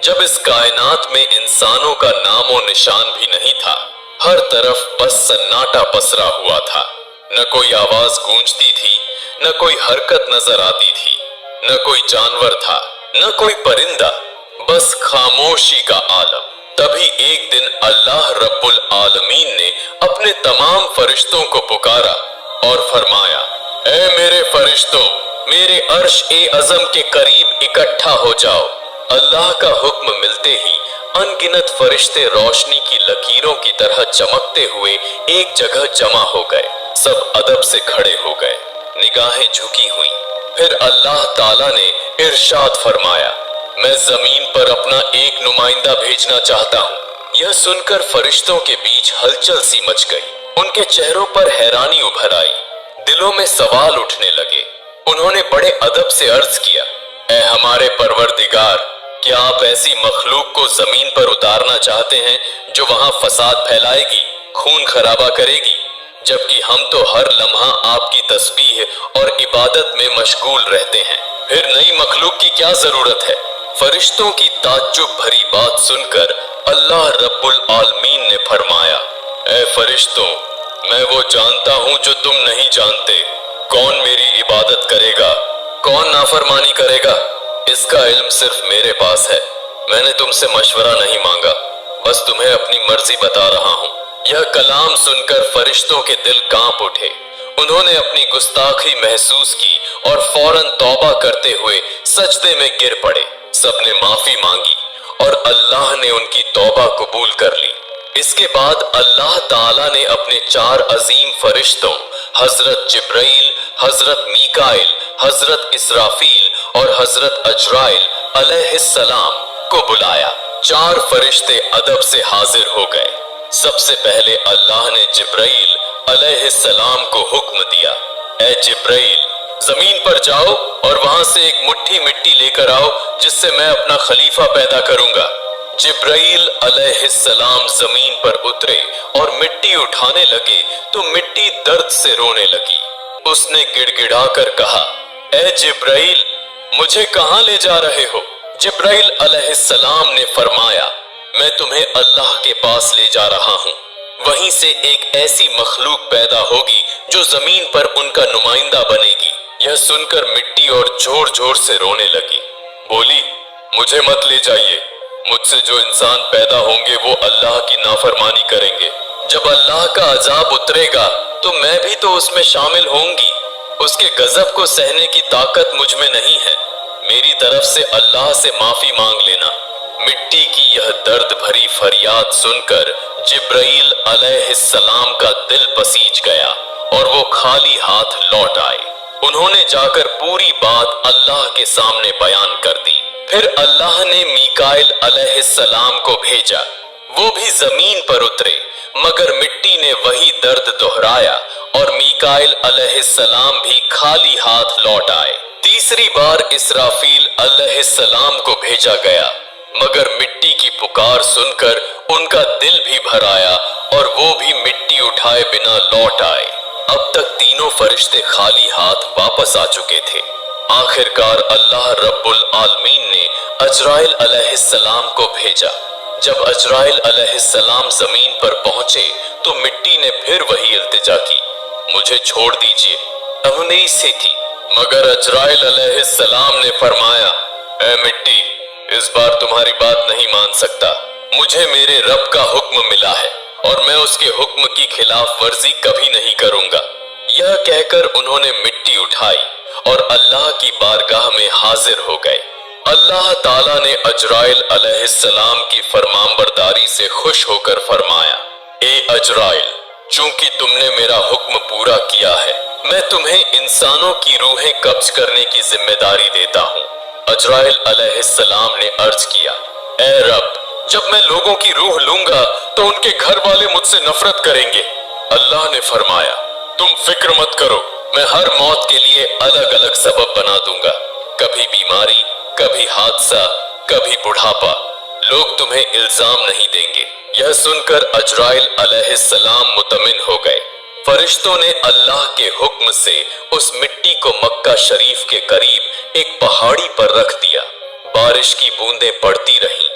जब इस कायनात में इंसानों का नामो निशान भी नहीं था, हर तरफ बस सन्नाटा पसरा हुआ था। न कोई आवाज गूंजती थी, न कोई हरकत नजर आती थी, न कोई जानवर था, न कोई परिंदा, बस खामोशी का आलम। तभी एक दिन अल्लाह रब्बुल आलमीन ने अपने तमाम फरिश्तों को पुकारा और फरमाया, ऐ मेरे फरिश्तों, मेरे अर्श ए अज़म के करीब इकट्ठा हो जाओ। अल्लाह का हुक्म मिलते ही अनगिनत फरिश्ते रोशनी की लकीरों की तरह चमकते हुए एक जगह जमा हो गए। सब अदब से खड़े हो गए, निगाहें झुकी हुई। फिर अल्लाह ताला ने इरशाद फरमाया, मैं जमीन पर अपना एक नुमाइंदा भेजना चाहता हूँ। यह सुनकर फरिश्तों के बीच हलचल सी मच गई। उनके चेहरों पर हैरानी उभर आई, दिलों में सवाल उठने लगे। उन्होंने बड़े अदब से अर्ज किया, ऐ हमारे परवरदिगार, क्या आप ऐसी मखलूक को जमीन पर उतारना चाहते हैं जो वहां फसाद फैलाएगी, खून खराबा करेगी, जबकि हम तो हर लम्हा आपकी तस्बीह और इबादत में मशगूल रहते हैं। फिर नई मखलूक की क्या जरूरत है? फरिश्तों की ताज्जुब भरी बात सुनकर अल्लाह रब्बुल आलमीन ने फरमाया, ऐ फरिश्तों, मैं वो जानता हूँ जो तुम नहीं जानते। कौन मेरी इबादत करेगा, कौन नाफरमानी करेगा, इसका इल्म सिर्फ मेरे पास है। मैंने तुमसे मशवरा नहीं मांगा, बस तुम्हें अपनी मर्जी बता रहा हूँ। यह कलाम सुनकर फरिश्तों के दिल कांप उठे। उन्होंने अपनी गुस्ताखी महसूस की और फौरन तौबा करते हुए सजदे में गिर पड़े। सबने माफी मांगी और अल्लाह ने उनकी तौबा कबूल कर ली। इसके बाद अल्लाह ताला ने अपने 4 अजीम फरिश्तों हजरत जिब्राइल, हजरत मीकाइल, हजरत इसराफील और हजरत अजराइल अलैहिस्सलाम को बुलाया। 4 फरिश्ते अदब से हाजिर हो गए। सबसे पहले अल्लाह ने जिब्राइल अलैहिस्सलाम को हुक्म दिया, ऐ जिब्राइल, जमीन पर जाओ और वहां से एक मुट्ठी मिट्टी लेकर आओ जिससे मैं अपना खलीफा पैदा करूंगा। जिब्राइल अलैहिस्सलाम जमीन पर उतरे और मिट्टी उठाने लगे तो मिट्टी दर्द से रोने लगी। उसने गिड़गिड़ाकर कहा, ऐ जिब्राइल, मुझे कहां ले जा रहे हो? जिब्राइल अलैहिस्सलाम ने फरमाया, मैं तुम्हें अल्लाह के पास ले जा रहा हूँ। वहीं से एक ऐसी मखलूक पैदा होगी जो जमीन पर उनका नुमाइंदा बनेगी। यह सुनकर मिट्टी और जोर जोर से रोने लगी। बोली, मुझे मत ले जाइए, मुझसे जो इंसान पैदा होंगे वो अल्लाह की नाफरमानी करेंगे। जब अल्लाह का अजाब उतरेगा तो मैं भी तो उसमें शामिल होंगी। उसके गजब को सहने की ताकत मुझ में नहीं है। मेरी तरफ से अल्लाह से माफी मांग लेना। मिट्टी की यह दर्द भरी फरियाद सुनकर जिब्राइल अलैहिस्सलाम का दिल पसीज गया और वो खाली हाथ लौट आए। उन्होंने जाकर पूरी बात अल्लाह के सामने बयान कर दी। फिर अल्लाह ने मीकाइल अलैहिस्सलाम को भेजा। वो भी जमीन पर उतरे, मगर मिट्टी ने वही दर्द दोहराया और मीकाइल अलैहिस्सलाम भी खाली हाथ लौट आए। तीसरी बार इसराफील अलैहिस्सलाम को भेजा गया, मगर मिट्टी की पुकार सुनकर उनका दिल भी भर आया और वो भी मिट्टी उठाए बिना लौट आए। अब तक तीनों फरिश्ते खाली हाथ वापस आ चुके थे। आखिरकार अल्लाह रब्बुल आलमीन ने अजराइल अलैहिस्सलाम को भेजा। जब अजराइल अलैहिस्सलाम जमीन पर पहुंचे तो मिट्टी ने फिर वही इल्तिजा की, मुझे छोड़ दीजिए, अमनेई से थी। मगर अजराइल अलैहिस्सलाम ने फरमाया, ऐ मिट्टी, इस बार तुम्हारी बात नहीं मान सकता। मुझे मेरे रब का हुक्म मिला है और मैं उसके हुक्म की खिलाफ वर्जी कभी नहीं करूंगा। यह कहकर उन्होंने मिट्टी उठाई और अल्लाह की बारगाह में हाजिर हो गए। अल्लाह ताला ने अजराइल अलैहिस्सलाम की फरमानबरदारी से खुश होकर फरमाया, ए अजराइल, चूंकि तुमने मेरा हुक्म पूरा किया है, मैं तुम्हें इंसानों की रूहें कब्ज करने की जिम्मेदारी देता हूँ। अजराइल अलैहिस्सलाम ने अर्ज किया, ए रब, जब मैं लोगों की रूह लूंगा तो उनके घर वाले मुझसे नफरत करेंगे। अल्लाह ने फरमाया, तुम फिक्र मत करो, मैं हर मौत के लिए अलग अलग सबब बना दूंगा। कभी बीमारी, कभी हादसा, कभी बुढ़ापा। लोग तुम्हें इल्जाम नहीं देंगे। यह सुनकर अजराइल अलैहिस्सलाम मुतमिन हो गए। फरिश्तों ने अल्लाह के हुक्म से उस मिट्टी को मक्का शरीफ के करीब एक पहाड़ी पर रख दिया। बारिश की बूंदें पड़ती रहीं।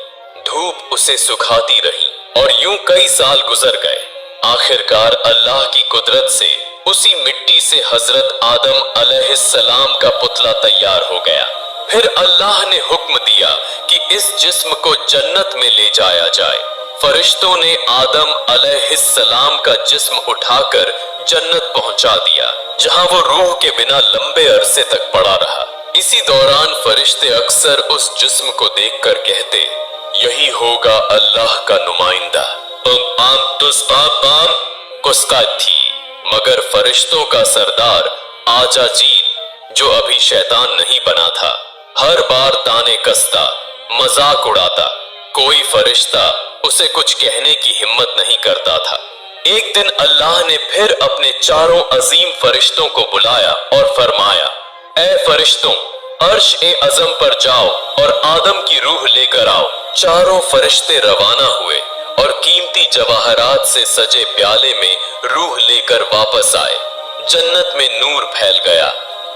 धूप उसे सुखाती रही और यूं कई साल गुजर गए। आखिरकार अल्लाह की कुदरत से उसी मिट्टी से हजरत आदम अलैहिस्सलाम का पुतला तैयार हो गया। फिर अल्लाह ने हुक्म दिया कि इस जिस्म को जन्नत में ले जाया जाए। फरिश्तों ने आदम अलैहिस्सलाम का जिस्म उठाकर जन्नत पहुंचा दिया, जहां वो रूह के बिना लंबे अरसे तक पड़ा रहा। इसी दौरान फरिश्ते अक्सर उस जिस्म को देखकर कहते, यही होगा अल्लाह का नुमाइंदा। कुस्का थी, मगर फरिश्तों का सरदार आजाजील, जो अभी शैतान नहीं बना था, हर बार ताने कसता, मजाक उड़ाता। कोई फरिश्ता उसे कुछ कहने की हिम्मत नहीं करता था। एक दिन अल्लाह ने फिर अपने चारों अजीम फरिश्तों को बुलाया और फरमाया, ऐ फरिश्तों, अर्श ए अज़म पर जाओ और आदम की रूह लेकर आओ। चारों फरिश्ते रवाना हुए और कीमती जवाहरात से सजे प्याले में रूह लेकर वापस आए। जन्नत में नूर फैल गया।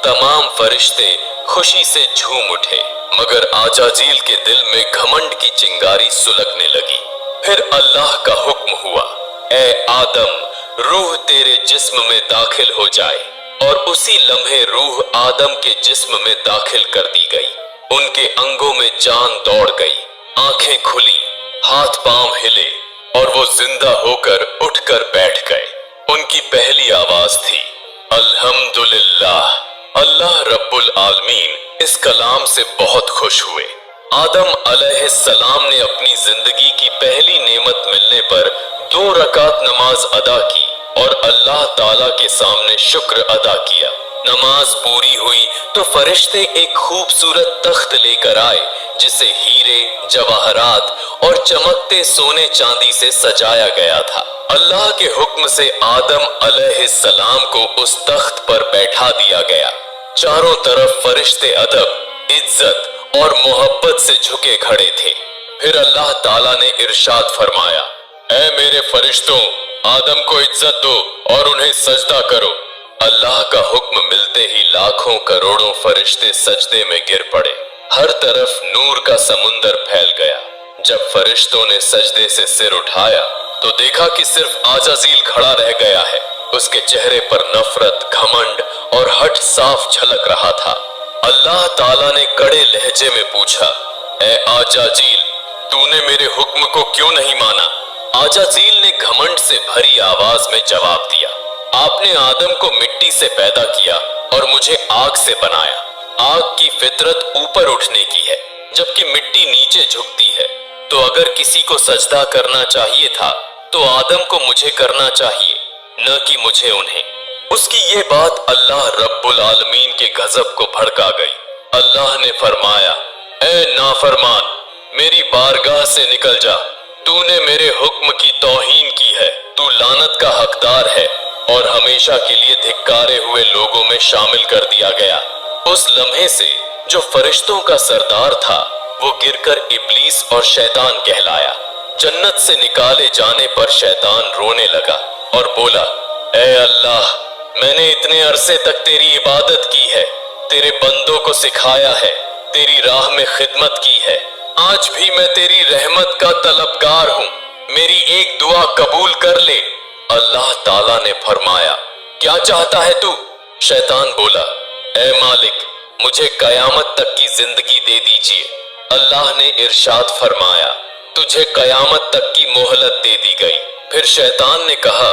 तमाम फरिश्ते खुशी से झूम उठे, मगर आजाजील के दिल में घमंड की चिंगारी सुलगने लगी। फिर अल्लाह का हुक्म हुआ, ऐ आदम, रूह तेरे जिस्म में दाखिल हो जाए। और उसी लम्हे रूह आदम के जिस्म में दाखिल कर दी गई। उनके अंगों में जान दौड़ गई, आंखें खुली, हाथ पांव हिले और वो जिंदा होकर उठकर बैठ गए। उनकी पहली आवाज थी, अल्हम्दुलिल्लाह। अल्लाह रब्बुल आलमीन इस कलाम से बहुत खुश हुए। आदम अलैहिस्सलाम ने अपनी जिंदगी की पहली नेमत मिलने पर 2 रकात नमाज अदा की और अल्लाह ताला के सामने शुक्र अदा किया। नमाज पूरी हुई तो फरिश्ते एक खूबसूरत तख्त लेकर आए, जिसे हीरे, जवाहरात और चमकते सोने चांदी से सजाया गया था। अल्लाह के हुक्म से आदम अलैहिस्सलाम को उस तख्त पर बैठा दिया गया। चारों तरफ फरिश्ते अदब, इज्जत और मोहब्बत से झुके खड़े थे। फिर अल्लाह ताला ने इरशाद फरमाया, ऐ मेरे फरिश्तों, आदम को इज्जत दो और उन्हें सजदा करो। अल्लाह का हुक्म मिलते ही लाखों करोड़ों फरिश्ते सजदे में गिर पड़े। हर तरफ नूर का समुंदर फैल गया। जब फरिश्तों ने सजदे से सिर उठाया तो देखा कि सिर्फ आजाजील खड़ा रह गया है। उसके चेहरे पर नफरत, घमंड और हट साफ झलक रहा था। अल्लाह ताला ने कड़े लहजे में पूछा, ऐ आजाजील, तूने मेरे हुक्म को क्यों नहीं माना? आजाजील ने घमंड से भरी आवाज में जवाब दिया, आपने आदम को मिट्टी से पैदा किया और मुझे आग से बनाया। आग की फितरत ऊपर उठने की है, जबकि मिट्टी नीचे झुकती है। तो अगर किसी को सजदा करना चाहिए था तो आदम को मुझे करना चाहिए, न कि मुझे उन्हें। उसकी ये बात अल्लाह रब्बुल आलमीन के गजब को भड़का गई। अल्लाह ने फरमाया, ऐ नाफरमान, मेरी बारगाह से निकल जा। तूने मेरे हुक्म की तौहीन की है। तू लानत का हकदार है और हमेशा के लिए धिक्कारे हुए लोगों में शामिल कर दिया गया। उस लम्हे से जो फरिश्तों का सरदार था, वो गिरकर इब्लीस और शैतान कहलाया। जन्नत से निकाले जाने पर शैतान रोने लगा और बोला, ऐ अल्लाह, मैंने इतने अरसे तक तेरी इबादत की है, तेरे बंदों को सिखाया है, तेरी राह में खिदमत की है। आज भी मैं तेरी रहमत का तलबगार हूँ, मेरी एक दुआ कबूल कर ले। अल्लाह ताला ने फरमाया, क्या चाहता है तू? शैतान बोला, ऐ मालिक, मुझे कयामत तक की जिंदगी दे दीजिए। अल्लाह ने इरशाद फरमाया, तुझे कयामत तक की मोहलत दे दी गई। फिर शैतान ने कहा,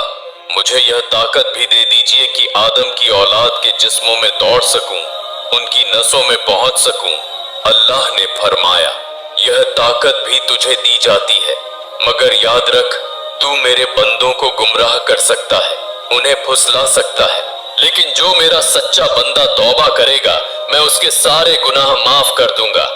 मुझे यह ताकत भी दे दीजिए कि आदम की औलाद के जिस्मों में दौड़ सकूं, उनकी नसों में पहुंच सकूं। अल्लाह ने फरमाया, यह ताकत भी तुझे दी जाती है, मगर याद रख, तू मेरे बंदों को गुमराह कर सकता है, उन्हें फुसला सकता है, लेकिन जो मेरा सच्चा बंदा तौबा करेगा, मैं उसके सारे गुनाह माफ कर दूंगा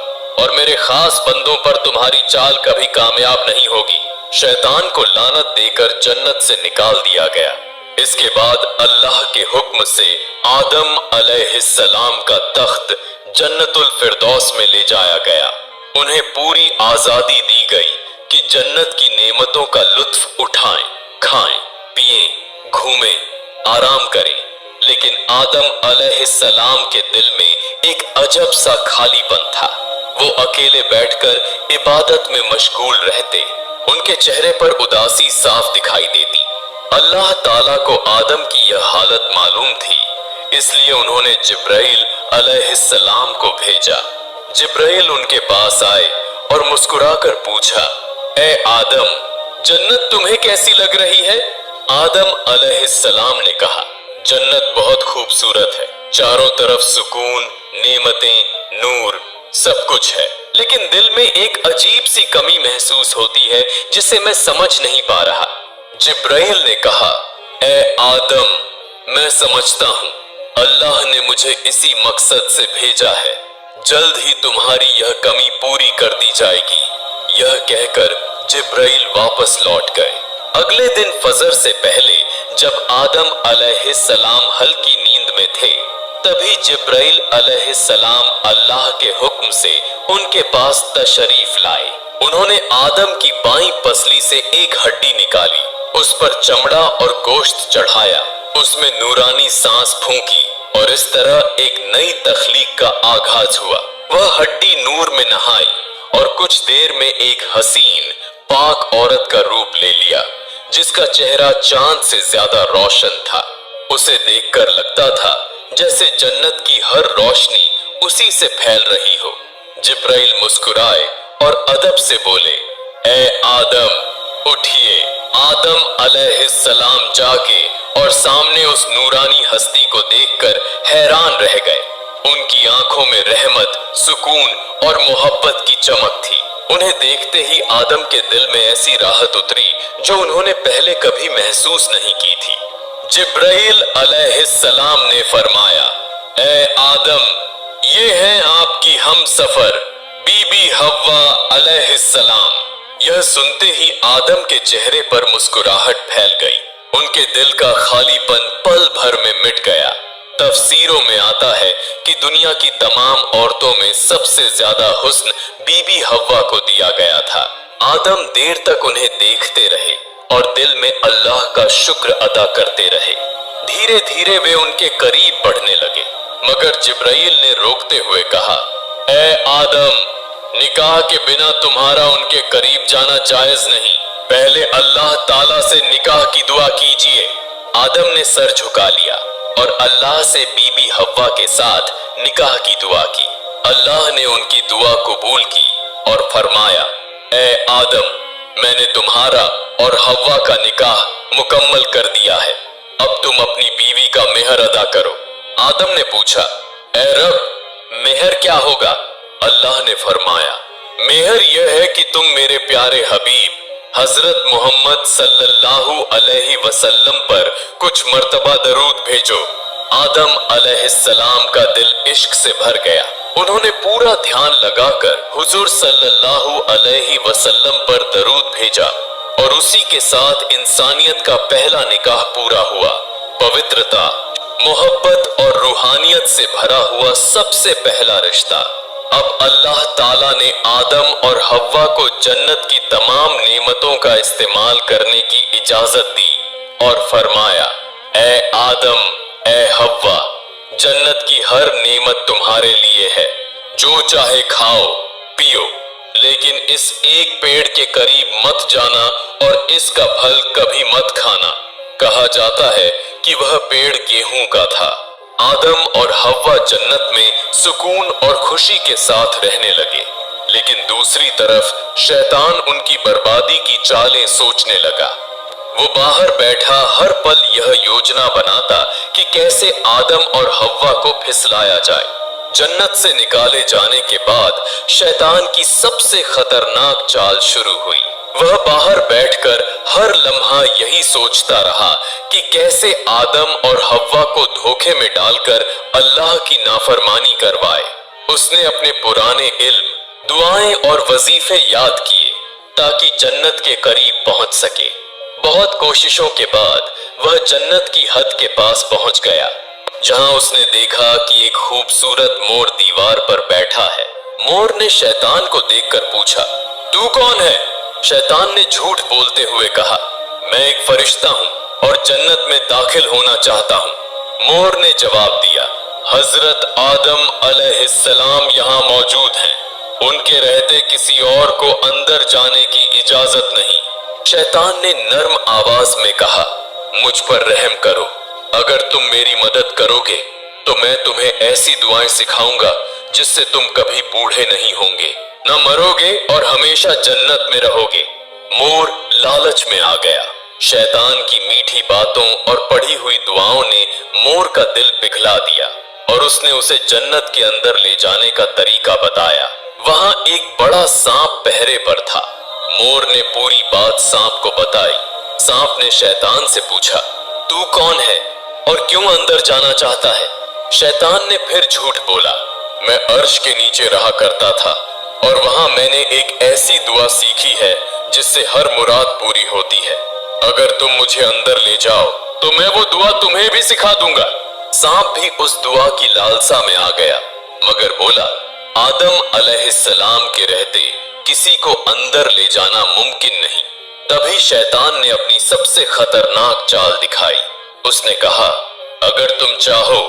और मेरे खास बंदों पर तुम्हारी चाल कभी कामयाब नहीं होगी। शैतान को लानत देकर जन्नत से निकाल दिया गया। इसके बाद अल्लाह के हुक्म से आदम अलैहिस्सलाम का तख्त जन्नतुल फिरदौस में ले जाया गया। उन्हें पूरी आजादी दी गई कि जन्नत की नेमतों का लुत्फ उठाएं, खाएं, पिएं, घूमें, आराम करें। लेकिन आदम अलैहिस्सलाम के दिल में एक अजब सा खालीपन था। वो अकेले बैठकर इबादत में मशगूल रहते। उनके चेहरे पर उदासी साफ दिखाई देती। अल्लाह ताला को आदम की यह हालत मालूम थी, इसलिए उन्होंने जिब्राइल अलैहिस्सलाम को भेजा। जिब्राइल उनके पास आए और मुस्कुराकर पूछा, ए आदम, जन्नत तुम्हें कैसी लग रही है? आदम अलैहिस्सलाम ने कहा, जन्नत बहुत खूबसूरत है, चारों तरफ सुकून, नेमतें, नूर, सब कुछ है, लेकिन दिल में एक अजीब सी कमी महसूस होती है जिसे मैं समझ नहीं पा रहा। जिब्राइल ने कहा, ए आदम, मैं समझता हूँ, अल्लाह ने मुझे इसी मकसद से भेजा है, जल्द ही तुम्हारी यह कमी पूरी कर दी जाएगी। यह कहकर जिब्राइल वापस लौट गए। अगले दिन फजर से पहले जब आदम अलैहिस्सलाम हल्की नींद में थे, तभी जिब्राइल अलैहिस्सलाम अल्लाह के हुक्म से उनके पास तशरीफ लाए। उन्होंने आदम की बाईं पसली से एक हड्डी निकाली, उस पर चमड़ा और गोश्त चढ़ाया, उसमें नूरानी सांस फूंकी और इस तरह एक नई तख्लीक का आगाज हुआ। वह हड्डी नूर में नहाई और कुछ देर में एक हसीन पाक औरत का रूप ले लिया, जिसका चेहरा चांद से ज्यादा रोशन था। उसे देखकर लगता था जैसे जन्नत की हर रोशनी उसी से फैल रही हो। जिब्राइल मुस्कुराए और अदब से बोले, ए आदम, उठिए। आदम अलैहिस्सलाम जागे और सामने उस नूरानी हस्ती को देखकर हैरान रह गए। उनकी आंखों में रहमत, सुकून और मोहब्बत की चमक थी। उन्हें देखते ही आदम के दिल में ऐसी राहत उतरी जो उन्होंने पहले कभी महसूस नहीं की थी। जिब्राइल अलैहिस्सलाम ने फरमाया, ए आदम, ये हैं आपकी हम सफर बीबी हव्वा अलैहिस्सलाम। यह सुनते ही आदम के चेहरे पर मुस्कुराहट फैल गई। उनके दिल का खालीपन पल भर में मिट गया। तफसीरों में आता है कि दुनिया की तमाम औरतों में सबसे ज्यादा हुस्न बीबी हव्वा को दिया गया था। आदम देर तक उन्हें देखते रहे और दिल में अल्लाह का शुक्र अदा करते रहे। धीरे धीरे वे उनके करीब बढ़ने लगे, मगर जिब्राइल ने रोकते हुए कहा, ए आदम, निकाह के बिना तुम्हारा उनके करीब जाना जायज नहीं। पहले अल्लाह ताला से निकाह की दुआ कीजिए। आदम ने सर झुका लिया और अल्लाह से बीबी हव्वा के साथ निकाह की दुआ की। अल्लाह ने उनकी दुआ कबूल की और फरमाया, ए आदम, मैंने तुम्हारा और हव्वा का निकाह मुकम्मल कर दिया है। अब तुम अपनी बीवी का मेहर अदा करो। आदम ने पूछा, ए रब, मेहर क्या होगा? अल्लाह ने फरमाया, मेहर यह है कि तुम मेरे प्यारे हबीब हजरत मोहम्मद सल्लल्लाहु अलैहि वसल्लम पर कुछ मर्तबा दरूद भेजो। आदम अलैहिस्सलाम का दिल इश्क से भर गया। उन्होंने पूरा ध्यान लगाकर हुजूर सल्लल्लाहु अलैहि वसल्लम पर दरूद भेजा और उसी के साथ इंसानियत का पहला निकाह पूरा हुआ। पवित्रता, मोहब्बत और रूहानियत से भरा हुआ सबसे पहला रिश्ता। अब अल्लाह ताला ने आदम और हव्वा को जन्नत की तमाम नेमतों का इस्तेमाल करने की इजाजत दी और फरमाया, ए आदम, ए हव्वा, जन्नत की हर नेमत तुम्हारे लिए है, जो चाहे खाओ पियो, लेकिन इस एक पेड़ के करीब मत जाना और इसका फल कभी मत खाना। कहा जाता है कि वह पेड़ गेहूं का था। आदम और हव्वा जन्नत में सुकून और खुशी के साथ रहने लगे, लेकिन दूसरी तरफ शैतान उनकी बर्बादी की चालें सोचने लगा। वो बाहर बैठा हर पल यह योजना बनाता कि कैसे आदम और हव्वा को फिसलाया जाए। जन्नत से निकाले जाने के बाद शैतान की सबसे खतरनाक चाल शुरू हुई। वह बाहर बैठकर हर लम्हा यही सोचता रहा कि कैसे आदम और हव्वा को धोखे में डालकर अल्लाह की नाफरमानी करवाए। उसने अपने पुराने इल्म, दुआएं और वजीफे याद किए ताकि जन्नत के करीब पहुंच सके। बहुत कोशिशों के बाद वह जन्नत की हद के पास पहुंच गया, जहां उसने देखा कि एक खूबसूरत मोर दीवार पर बैठा है। मोर ने शैतान को देखकर पूछा, तू कौन है? शैतान ने झूठ बोलते हुए कहा, मैं एक फरिश्ता हूँ और जन्नत में दाखिल होना चाहता हूँ। मोर ने जवाब दिया, हजरत आदम अलैहिस्सलाम यहाँ मौजूद हैं। उनके रहते किसी और को अंदर जाने की इजाजत नहीं। शैतान ने नर्म आवाज में कहा, मुझ पर रहम करो। अगर तुम मेरी मदद करोगे तो मैं तुम्हें ऐसी दुआएं सिखाऊंगा जिससे तुम कभी बूढ़े नहीं होंगे, न मरोगे और हमेशा जन्नत में रहोगे। मोर लालच में आ गया। शैतान की मीठी बातों और पढ़ी हुई दुआओं ने मोर का दिल पिघला दिया और उसने उसे जन्नत के अंदर ले जाने का तरीका बताया। वहां एक बड़ा सांप पहरे पर था। मोर ने पूरी बात सांप को बताई। सांप ने शैतान से पूछा, तू कौन है और क्यों अंदर जाना चाहता है? शैतान ने फिर झूठ बोला, मैं अर्श के नीचे रहा करता था और वहां मैंने एक ऐसी दुआ सीखी है जिससे हर मुराद पूरी होती है। अगर तुम मुझे अंदर ले जाओ तो मैं वो दुआ तुम्हें भी सिखा दूंगा। सांप भी उस दुआ की लालसा में आ गया, मगर बोला, आदम अलैहिस्सलाम के रहते किसी को अंदर ले जाना मुमकिन नहीं। तभी शैतान ने अपनी सबसे खतरनाक चाल दिखाई। उसने कहा, अगर तुम चाहो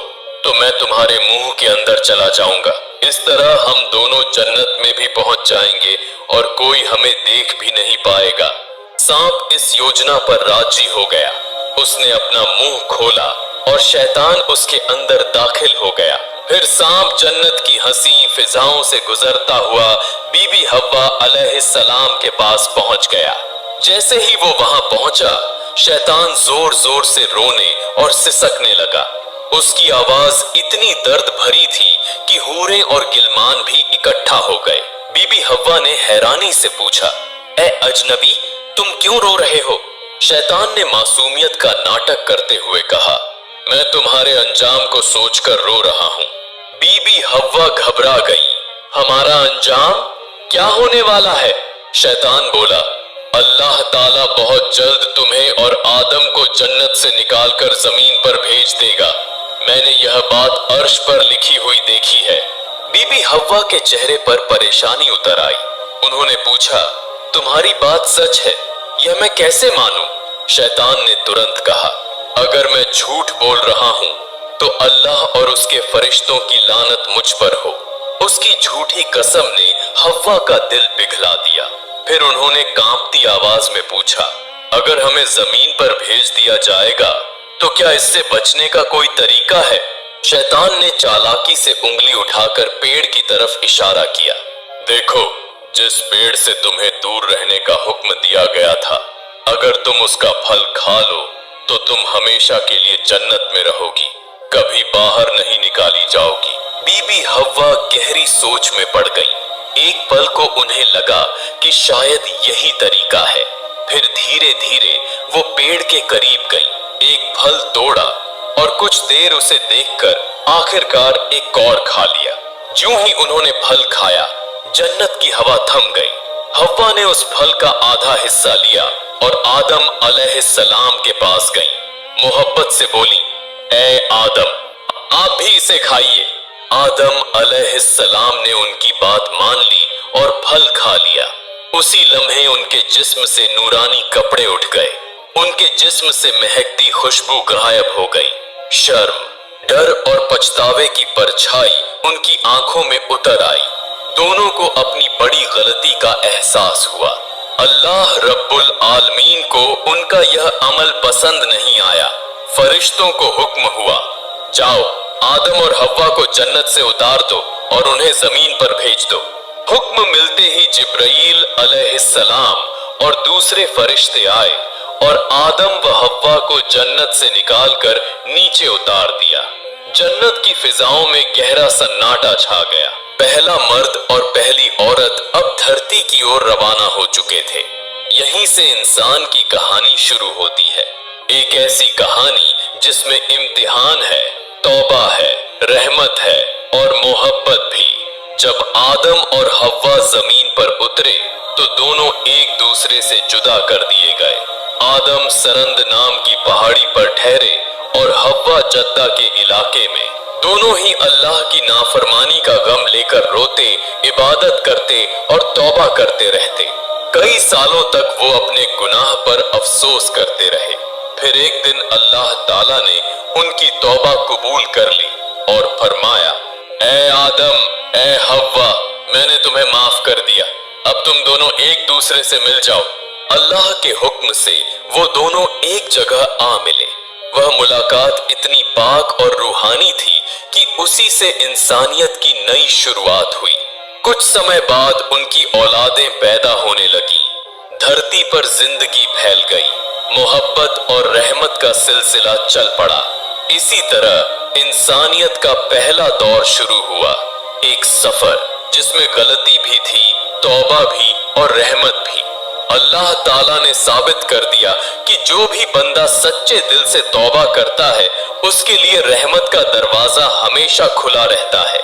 तो मैं तुम्हारे मुंह के अंदर चला जाऊंगा। इस तरह हम दोनों जन्नत में भी पहुंच जाएंगे और कोई हमें देख भी नहीं पाएगा। सांप इस योजना पर राजी हो गया। उसने अपना मुंह खोला और शैतान उसके अंदर दाखिल हो गया। फिर सांप जन्नत की हंसी फिजाओं से गुजरता हुआ बीबी हव्वा अलैहिस्सलाम के पास पहुंच गया। जैसे ही वो वहां पहुंचा, शैतान जोर जोर से रोने और सिसकने लगा। उसकी आवाज इतनी दर्द भरी थी कि हूरें और गिलमान भी इकट्ठा हो गए। बीबी हव्वा ने हैरानी से पूछा, ए अजनबी, तुम क्यों रो रहे हो? शैतान ने मासूमियत का नाटक करते हुए कहा, मैं तुम्हारे अंजाम को सोचकर रो रहा हूँ। बीबी हव्वा घबरा गई। हमारा अंजाम क्या होने वाला है? शैतान बोला, अल्लाह ताला बहुत जल्द तुम्हें और आदम को जन्नत से निकालकर जमीन पर भेज देगा। मैंने यह बात अर्श पर लिखी हुई देखी है। बीबी हव्वा के चेहरे पर परेशानी उतर आई। उन्होंने पूछा, तुम्हारी बात सच है? यह मैं कैसे मानूं? शैतान ने तुरंत कहा, अगर मैं झूठ बोल रहा हूं तो अल्लाह और उसके फरिश्तों की लानत मुझ पर हो। उसकी झूठी कसम ने हव्वा का दिल पिघला दिया। फिर उन्होंने कांपती आवाज में पूछा, अगर हमें जमीन पर भेज दिया जाएगा तो क्या इससे बचने का कोई तरीका है? शैतान ने चालाकी से उंगली उठाकर पेड़ की तरफ इशारा किया। देखो, जिस पेड़ से तुम्हें दूर रहने का हुक्म दिया गया था, अगर तुम उसका फल खा लो तो तुम हमेशा के लिए जन्नत में रहोगी, कभी बाहर नहीं निकाली जाओगी। बीबी हव्वा गहरी सोच में पड़ गई। एक पल को उन्हें लगा कि शायद यही तरीका है। फिर धीरे धीरे वो पेड़ के करीब गई, एक फल तोड़ा और कुछ देर उसे देखकर आखिरकार एक कौर खा लिया। ज्यों ही उन्होंने फल खाया, जन्नत की हवा थम गई। हव्वा ने उस फल का आधा हिस्सा लिया और आदम अलैहिस्सलाम के पास गई। मोहब्बत से बोली, ए आदम, आप भी इसे खाइए। आदम अलैहिस्सलाम ने उनकी बात मान ली और फल खा लिया। उसी लम्हे उनके जिस्म से नूरानी कपड़े उठ गए। उनके जिस्म से महकती खुशबू गायब हो गई। शर्म, डर और पछतावे की परछाई उनकी आंखों में उतर आई। दोनों को अपनी बड़ी गलती का एहसास हुआ। अल्लाह रब्बुल आलमीन को उनका यह अमल पसंद नहीं आया। फरिश्तों को हुक्म हुआ, जाओ आदम और हव्वा को जन्नत से उतार दो और उन्हें जमीन पर भेज दो। हुक्म मिलते ही जिब्राईल अलैहिस्सलाम और दूसरे फरिश्ते आए और आदम व हव्वा को जन्नत से निकालकर नीचे उतार दिया। जन्नत की फिजाओं में गहरा सन्नाटा छा गया। पहला मर्द और पहली औरत अब धरती की ओर रवाना हो चुके थे। यहीं से इंसान की कहानी शुरू होती है, एक ऐसी कहानी जिसमें इम्तिहान है, तौबा है, रहमत है और मोहब्बत भी। जब आदम और हव्वा जमीन पर उतरे तो दोनों एक दूसरे से जुदा कर दिए गए। आदम सरंद नाम की पहाड़ी पर ठहरे और हव्वा जद्दा के इलाके में। दोनों ही अल्लाह की नाफरमानी का गम लेकर रोते, इबादत करते और तौबा करते रहते। कई सालों तक वो अपने गुनाह पर अफसोस करते रहे। फिर एक दिन अल्लाह ताला ने उनकी तौबा कबूल कर ली और फरमाया, ए आदम, ए हव्वा, میں نے تمہیں معاف کر دیا، اب تم دونوں ایک دوسرے سے مل جاؤ۔ اللہ کے حکم سے وہ دونوں ایک جگہ آ ملے۔ وہ ملاقات اتنی پاک اور روحانی تھی کہ اسی سے انسانیت کی نئی شروعات ہوئی۔ کچھ سمے بعد ان کی اولادیں پیدا ہونے لگیں، دھرتی پر زندگی پھیل گئی، محبت اور رحمت کا سلسلہ چل پڑا۔ اسی طرح انسانیت کا پہلا دور شروع ہوا، ایک سفر جس میں غلطی بھی تھی، توبہ بھی اور رحمت بھی۔ اللہ تعالیٰ نے ثابت کر دیا کہ جو بھی بندہ سچے دل سے توبہ کرتا ہے اس کے لیے رحمت کا دروازہ ہمیشہ کھلا رہتا ہے۔